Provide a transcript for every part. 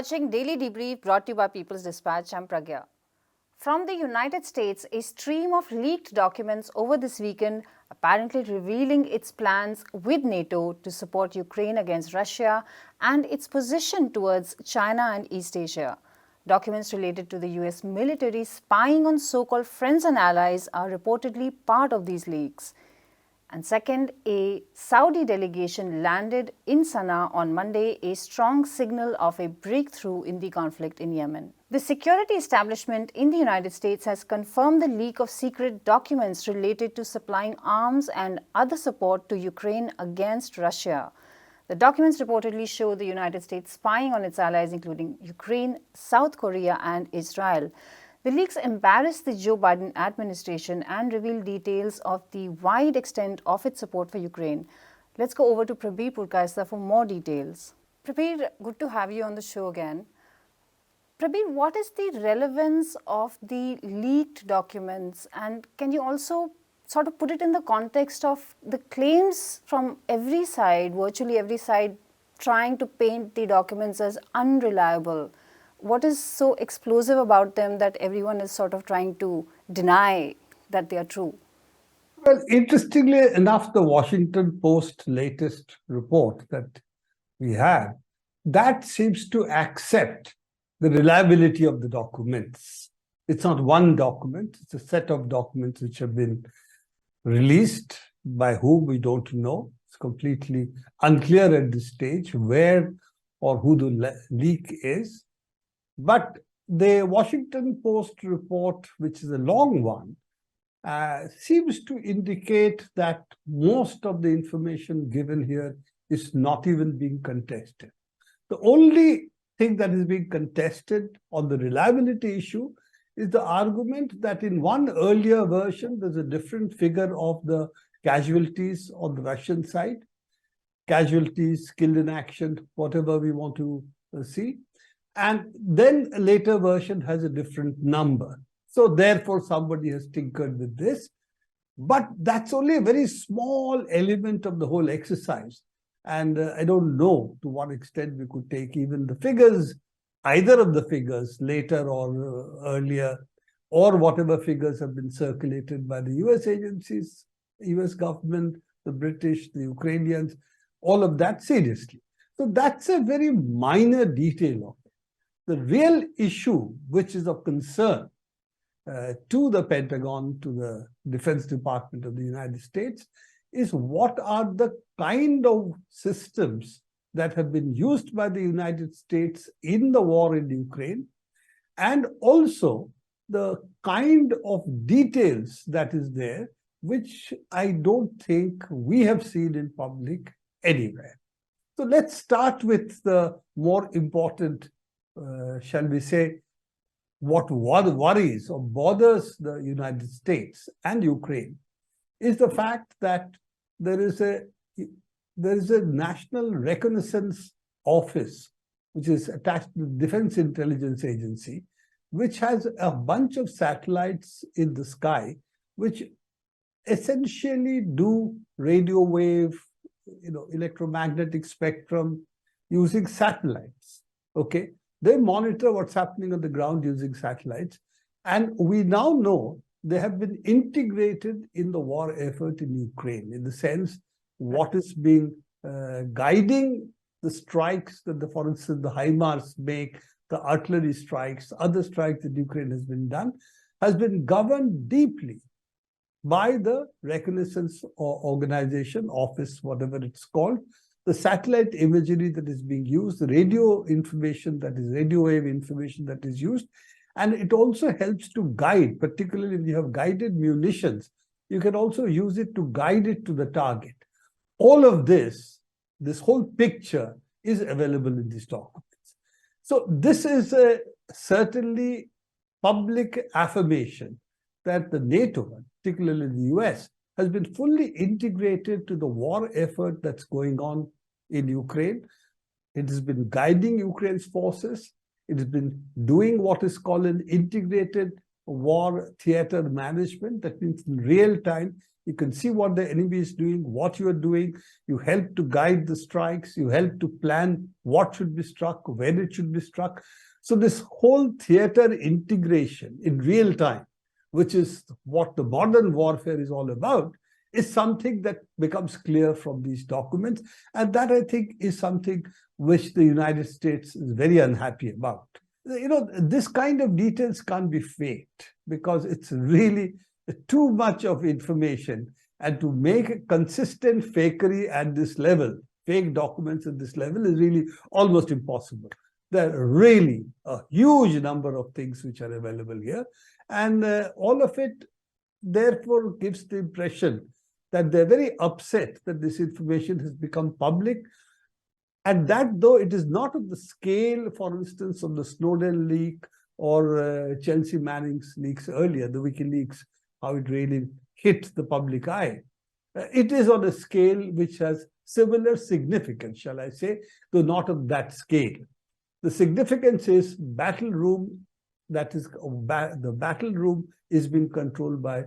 watching Daily Debrief brought to you by People's Dispatch. I'm Pragya. From the United States, a stream of leaked documents over this weekend apparently revealing its plans with NATO to support Ukraine against Russia and its position towards China and East Asia. Documents related to the US military spying on so-called friends and allies are reportedly part of these leaks. And second, a Saudi delegation landed in Sana'a on Monday, a strong signal of a breakthrough in the conflict in Yemen. The security establishment in the United States has confirmed the leak of secret documents related to supplying arms and other support to Ukraine against Russia. The documents reportedly show the United States spying on its allies, including Ukraine, South Korea, and Israel. The leaks embarrassed the Joe Biden administration and revealed details of the wide extent of its support for Ukraine. Let's go over to Prabir Purkaisa for more details. Prabir, good to have you on the show again. Prabir, what is the relevance of the leaked documents, and can you also sort of put it in the context of the claims from every side, virtually every side, trying to paint the documents as unreliable? What is so explosive about them that everyone is sort of trying to deny that they are true? Well, interestingly enough, the Washington Post latest report that we have, that seems to accept the reliability of the documents. It's not one document, it's a set of documents which have been released. By whom, we don't know. It's completely unclear at this stage where or who the leak is. But the Washington Post report, which is a long one, seems to indicate that most of the information given here is not even being contested. The only thing that is being contested on the reliability issue is the argument that in one earlier version, there's a different figure of the casualties on the Russian side, casualties, killed in action, whatever we want to see. And then a later version has a different number. So therefore, somebody has tinkered with this. But that's only a very small element of the whole exercise. And I don't know to what extent we could take even the figures, either of the figures, later or earlier, or whatever figures have been circulated by the US agencies, US government, the British, the Ukrainians, all of that seriously. So that's a very minor detail of it. The real issue, which is of concern to the Pentagon, to the Defense Department of the United States, is what are the kind of systems that have been used by the United States in the war in Ukraine, and also the kind of details that is there, which I don't think we have seen in public anywhere. So let's start with the more important, shall we say, what worries or bothers the United States and Ukraine is the fact that there is a National Reconnaissance Office, which is attached to the Defense Intelligence Agency, which has a bunch of satellites in the sky, which essentially do radio wave, electromagnetic spectrum using satellites. Okay, they monitor what's happening on the ground using satellites, and we now know they have been integrated in the war effort in Ukraine, in the sense what is being guiding the strikes that, for instance, the HIMARS make, the artillery strikes, other strikes that Ukraine has been governed deeply by the Reconnaissance Organization Office, whatever it's called, the satellite imagery that is being used, the radio information that is radio wave information that is used, and it also helps to guide, particularly if you have guided munitions, you can also use it to guide it to the target. All of this whole picture is available in these documents. So this is certainly public affirmation that the NATO, particularly the US, has been fully integrated to the war effort that's going on in Ukraine. It has been guiding Ukraine's forces. It has been doing what is called an integrated war theater management. That means in real time, You can see what the enemy is doing, what you are doing. You help to guide the strikes. You help to plan what should be struck, when it should be struck. So this whole theater integration in real time, which is what the modern warfare is all about, is something that becomes clear from these documents. And that, I think, is something which the United States is very unhappy about. This kind of details can't be faked because it's really too much of information. And to make a consistent fakery at this level, fake documents at this level, is really almost impossible. There are really a huge number of things which are available here. And all of it, therefore, gives the impression that they're very upset that this information has become public. And that, though it is not of the scale, for instance, of the Snowden leak or Chelsea Manning's leaks earlier, the WikiLeaks, how it really hit the public eye. It is on a scale which has similar significance, shall I say, though not of that scale. The significance is battle room, that is, the battle room is being controlled by,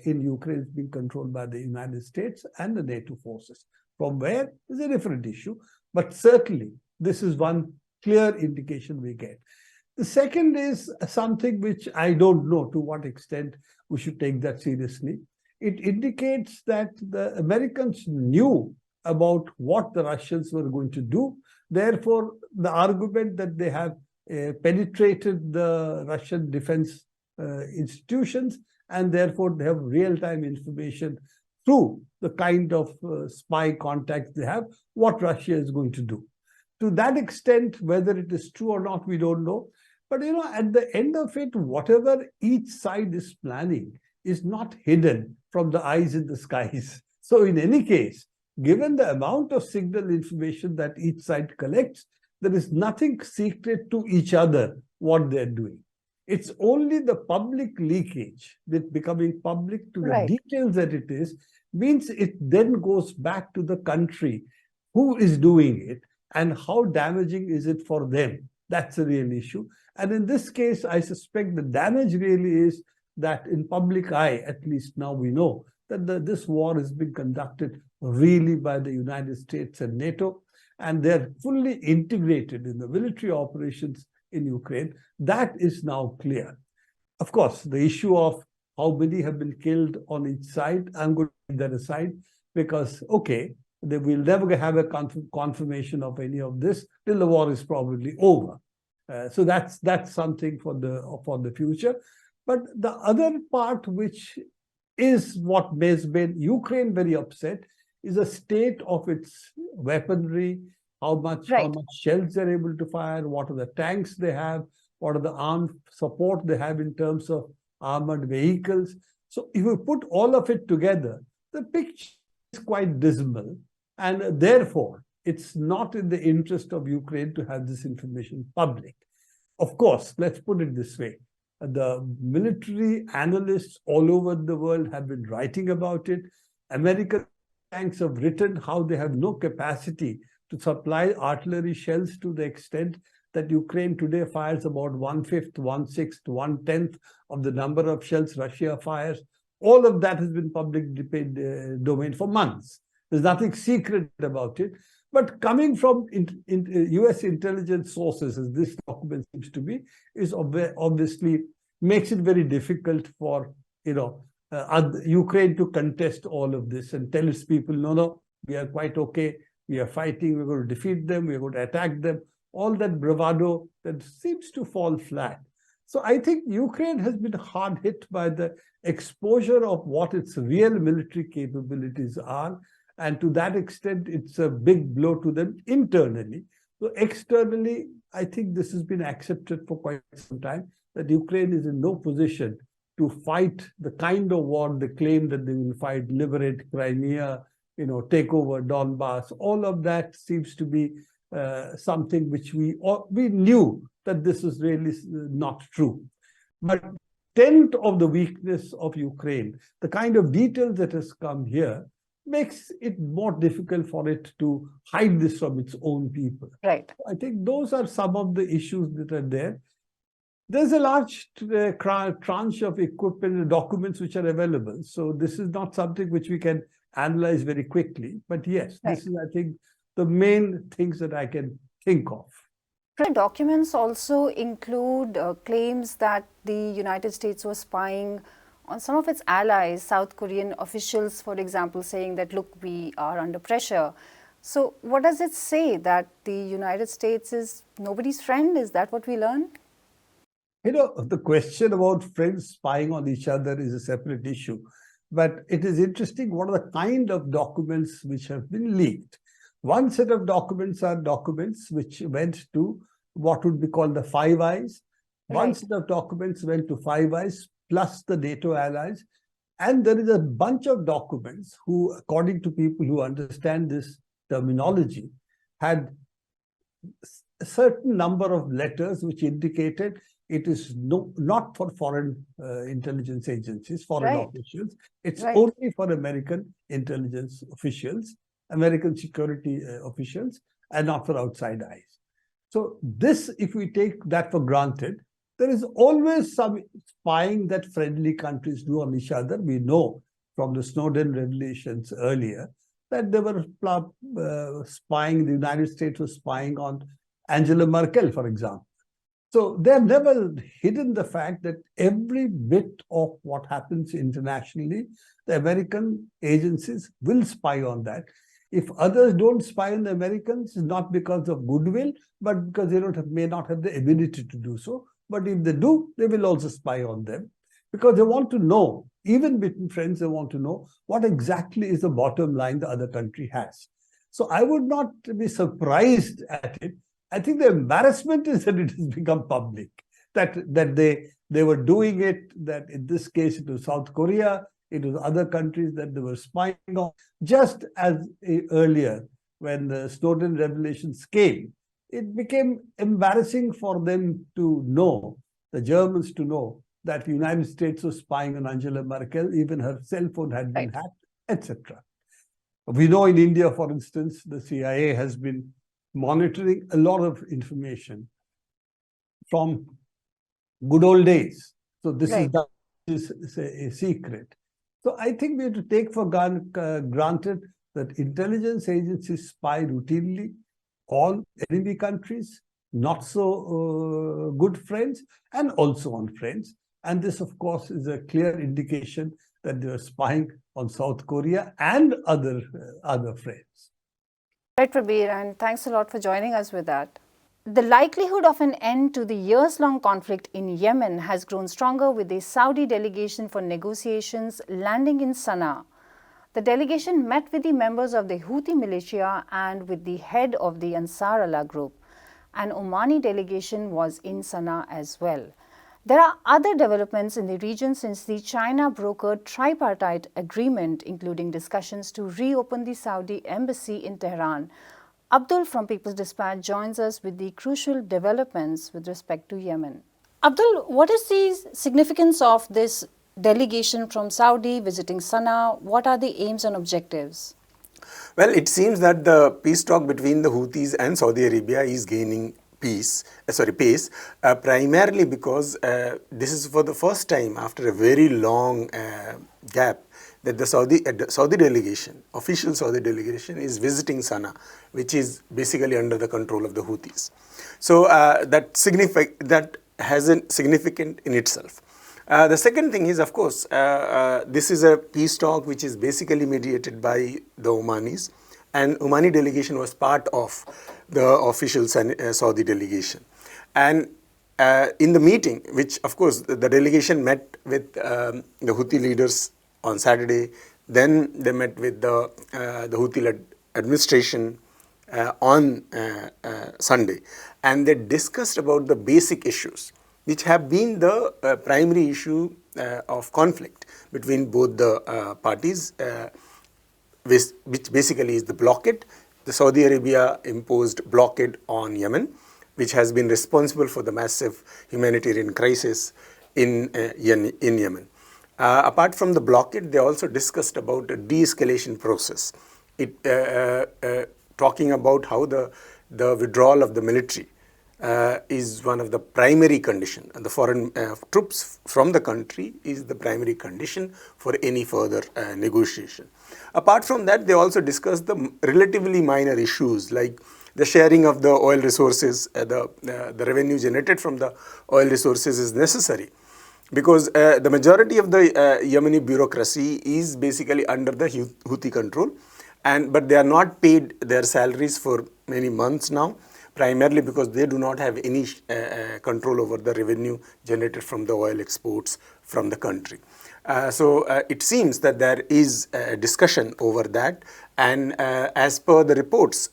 in Ukraine, is being controlled by the United States and the NATO forces. From where is a different issue, but certainly this is one clear indication we get. The second is something which I don't know to what extent we should take that seriously. It indicates that the Americans knew about what the Russians were going to do. Therefore, the argument that they have penetrated the Russian defense institutions and therefore they have real-time information through the kind of spy contacts they have, what Russia is going to do. To that extent, whether it is true or not, we don't know. But, at the end of it, whatever each side is planning is not hidden from the eyes in the skies. So in any case, given the amount of signal information that each side collects, there is nothing secret to each other what they're doing. It's only the public leakage, that becoming public to the details that it is, means it then goes back to the country who is doing it and how damaging is it for them. That's a real issue. And in this case, I suspect the damage really is that in public eye, at least now we know that this war is being conducted really by the United States and NATO, and they're fully integrated in the military operations in Ukraine. That is now clear. Of course, the issue of how many have been killed on each side, I'm going to leave that aside because, okay, they will never have a confirmation of any of this till the war is probably over. So that's something for the future. But the other part, which is what has made Ukraine very upset, is the state of its weaponry, how much shells they're able to fire, what are the tanks they have, what are the armed support they have in terms of armored vehicles. So if you put all of it together, the picture is quite dismal. And therefore, it's not in the interest of Ukraine to have this information public. Of course, let's put it this way. The military analysts all over the world have been writing about it. American tanks have written how they have no capacity to supply artillery shells to the extent that Ukraine today fires about 1/5, 1/6, 1/10 of the number of shells Russia fires. All of that has been public domain for months. There's nothing secret about it. But coming from US intelligence sources, as this document seems to be, is obviously makes it very difficult for Ukraine to contest all of this and tell its people, no, we are quite okay, we are fighting, we're going to defeat them, we're going to attack them. All that bravado that seems to fall flat. So I think Ukraine has been hard hit by the exposure of what its real military capabilities are. And to that extent, it's a big blow to them internally. So externally, I think this has been accepted for quite some time, that Ukraine is in no position to fight the kind of war they claim that they will fight, liberate Crimea, take over Donbass. All of that seems to be something which we knew that this is really not true. But tenth of the weakness of Ukraine, the kind of details that has come here, makes it more difficult for it to hide this from its own people. Right. I think those are some of the issues that are there. There's a large tranche of equipment and documents which are available. So this is not something which we can analyze very quickly. But yes, Right. this is, I think, the main things that I can think of. The documents also include claims that the United States was spying on some of its allies, South Korean officials, for example, saying that, look, we are under pressure. So, what does it say? That the United States is nobody's friend? Is that what we learned? The question about friends spying on each other is a separate issue. But it is interesting what are the kind of documents which have been leaked. One set of documents are documents which went to what would be called the Five Eyes. One Right. set of documents went to Five Eyes plus the NATO allies. And there is a bunch of documents who, according to people who understand this terminology, had a certain number of letters which indicated it is not for foreign intelligence agencies, foreign Right. officials. It's Right. only for American intelligence officials, American security officials, and not for outside eyes. So this, if we take that for granted, there is always some spying that friendly countries do on each other. We know from the Snowden revelations earlier that they were spying, the United States was spying on Angela Merkel, for example. So they've never hidden the fact that every bit of what happens internationally, the American agencies will spy on that. If others don't spy on the Americans, it's not because of goodwill, but because they may not have the ability to do so. But if they do, they will also spy on them because they want to know, even between friends, they want to know what exactly is the bottom line the other country has. So I would not be surprised at it. I think the embarrassment is that it has become public, that they were doing it, that in this case it was South Korea, it was other countries that they were spying on, just as earlier when the Snowden revelations came. It became embarrassing for them to know, the Germans to know, that the United States was spying on Angela Merkel, even her cell phone had been hacked, etc. We know in India, for instance, the CIA has been monitoring a lot of information from good old days. So this is a secret. So I think we have to take for granted that intelligence agencies spy routinely on enemy countries, not so good friends, and also on friends. And this, of course, is a clear indication that they are spying on South Korea and other friends. Right, Prabir, and thanks a lot for joining us with that. The likelihood of an end to the years-long conflict in Yemen has grown stronger with a Saudi delegation for negotiations landing in Sana'a. The delegation met with the members of the Houthi militia and with the head of the Ansar Allah group. An Omani delegation was in Sana'a as well. There are other developments in the region since the China-brokered tripartite agreement, including discussions to reopen the Saudi embassy in Tehran. Abdul from People's Dispatch joins us with the crucial developments with respect to Yemen. Abdul, what is the significance of this delegation from Saudi visiting Sana'a? What are the aims and objectives? Well, it seems that the peace talk between the Houthis and Saudi Arabia is gaining pace, primarily because this is for the first time after a very long gap that the Saudi delegation, official Saudi delegation, is visiting Sana'a, which is basically under the control of the Houthis. So that has a significant in itself. The second thing is, of course, this is a peace talk which is basically mediated by the Omanis, and Omani delegation was part of the official Saudi delegation. And in the meeting, which of course the delegation met with the Houthi leaders on Saturday, then they met with the Houthi-led administration on Sunday, and they discussed about the basic issues which have been the primary issue of conflict between both the parties, which basically is the blockade. The Saudi Arabia imposed blockade on Yemen, which has been responsible for the massive humanitarian crisis in Yemen. Apart from the blockade, they also discussed about a de-escalation process, talking about how the withdrawal of the military is one of the primary condition, and the foreign troops from the country is the primary condition for any further negotiation. Apart from that, they also discussed the relatively minor issues like the sharing of the oil resources, the revenue generated from the oil resources is necessary, because the majority of the Yemeni bureaucracy is basically under the Houthi control, but they are not paid their salaries for many months now, primarily because they do not have any control over the revenue generated from the oil exports from the country. So it seems that there is a discussion over that, and as per the reports,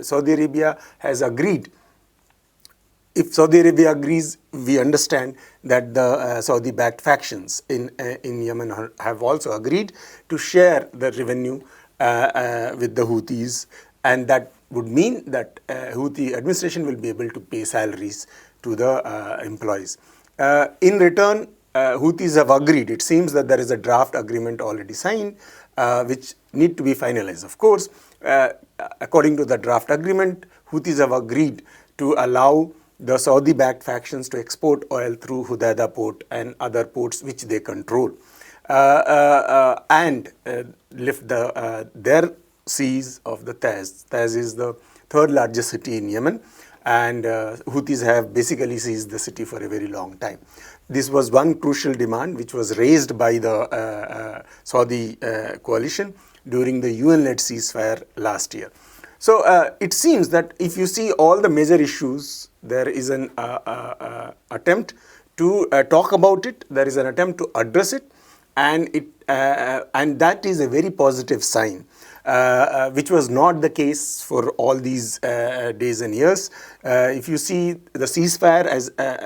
Saudi Arabia has agreed. If Saudi Arabia agrees, we understand that the Saudi-backed factions in Yemen have also agreed to share the revenue with the Houthis, and that would mean that Houthi administration will be able to pay salaries to the employees. In return, Houthis have agreed. It seems that there is a draft agreement already signed, which need to be finalized. Of course, according to the draft agreement, Houthis have agreed to allow the Saudi-backed factions to export oil through Hudaydah port and other ports which they control, and lift their seas of the Taz. Taz is the third largest city in Yemen, and Houthis have basically seized the city for a very long time. This was one crucial demand which was raised by the Saudi coalition during the UN-led ceasefire last year. So it seems that if you see all the major issues, there is an attempt to talk about it, there is an attempt to address it, and that is a very positive sign, which was not the case for all these days and years. If you see the ceasefire,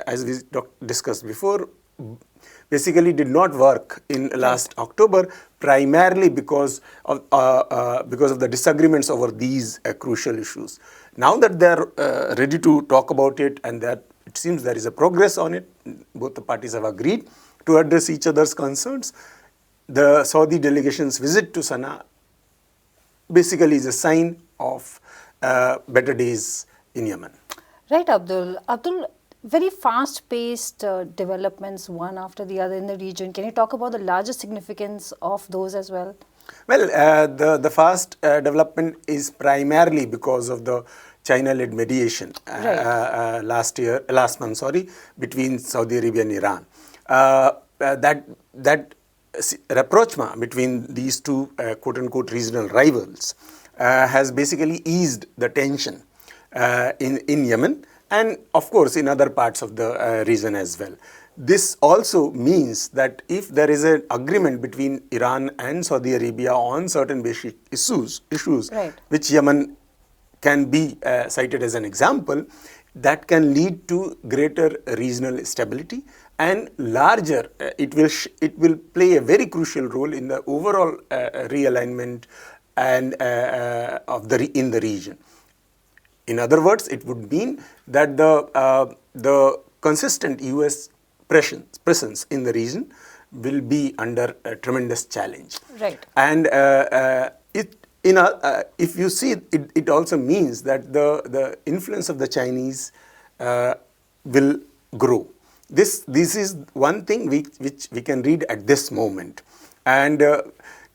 as we discussed before, basically did not work in last October, primarily because of the disagreements over these crucial issues. Now that they are ready to talk about it, and that it seems there is a progress on it, both the parties have agreed to address each other's concerns. The Saudi delegation's visit to Sana'a basically is a sign of better days in Yemen. Right, Abdul. Abdul, very fast-paced developments, one after the other in the region. Can you talk about the larger significance of those as well? Well, the fast development is primarily because of the China-led mediation last month, between Saudi Arabia and Iran. That rapprochement between these two quote-unquote regional rivals has basically eased the tension in Yemen, and of course in other parts of the region as well. This also means that if there is an agreement between Iran and Saudi Arabia on certain basic issues which Yemen can be cited as an example, that can lead to greater regional stability and larger, it will play a very crucial role in the overall realignment and in the region. In other words, it would mean that the consistent US presence in the region will be under a tremendous challenge. Right. And if you see, it also means that the influence of the Chinese will grow. This is one thing which we can read at this moment. And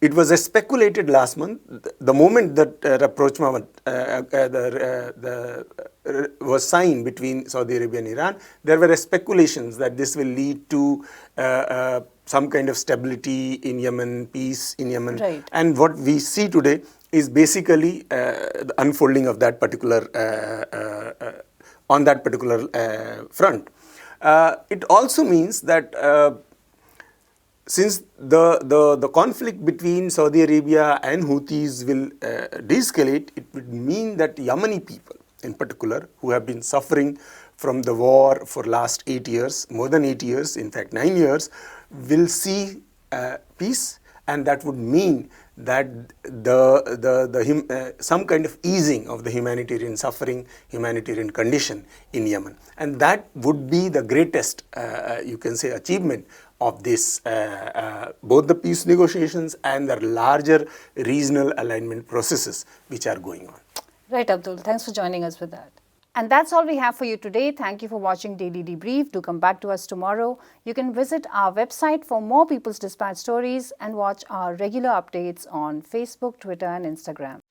it was speculated last month, the moment that rapprochement was signed between Saudi Arabia and Iran, there were speculations that this will lead to some kind of stability in Yemen, peace in Yemen. Right. And what we see today is basically the unfolding of that particular, on that particular front. It also means that since the conflict between Saudi Arabia and Houthis will de-escalate, it would mean that Yemeni people in particular, who have been suffering from the war for last 8 years, more than 8 years, in fact 9 years, will see peace, and that would mean that some kind of easing of the humanitarian suffering, humanitarian condition in Yemen. And that would be the greatest, you can say, achievement of this, both the peace negotiations and the larger regional alignment processes which are going on. Right, Abdul. Thanks for joining us with that. And that's all we have for you today. Thank you for watching Daily Debrief. Do come back to us tomorrow. You can visit our website for more People's Dispatch stories and watch our regular updates on Facebook, Twitter, and Instagram.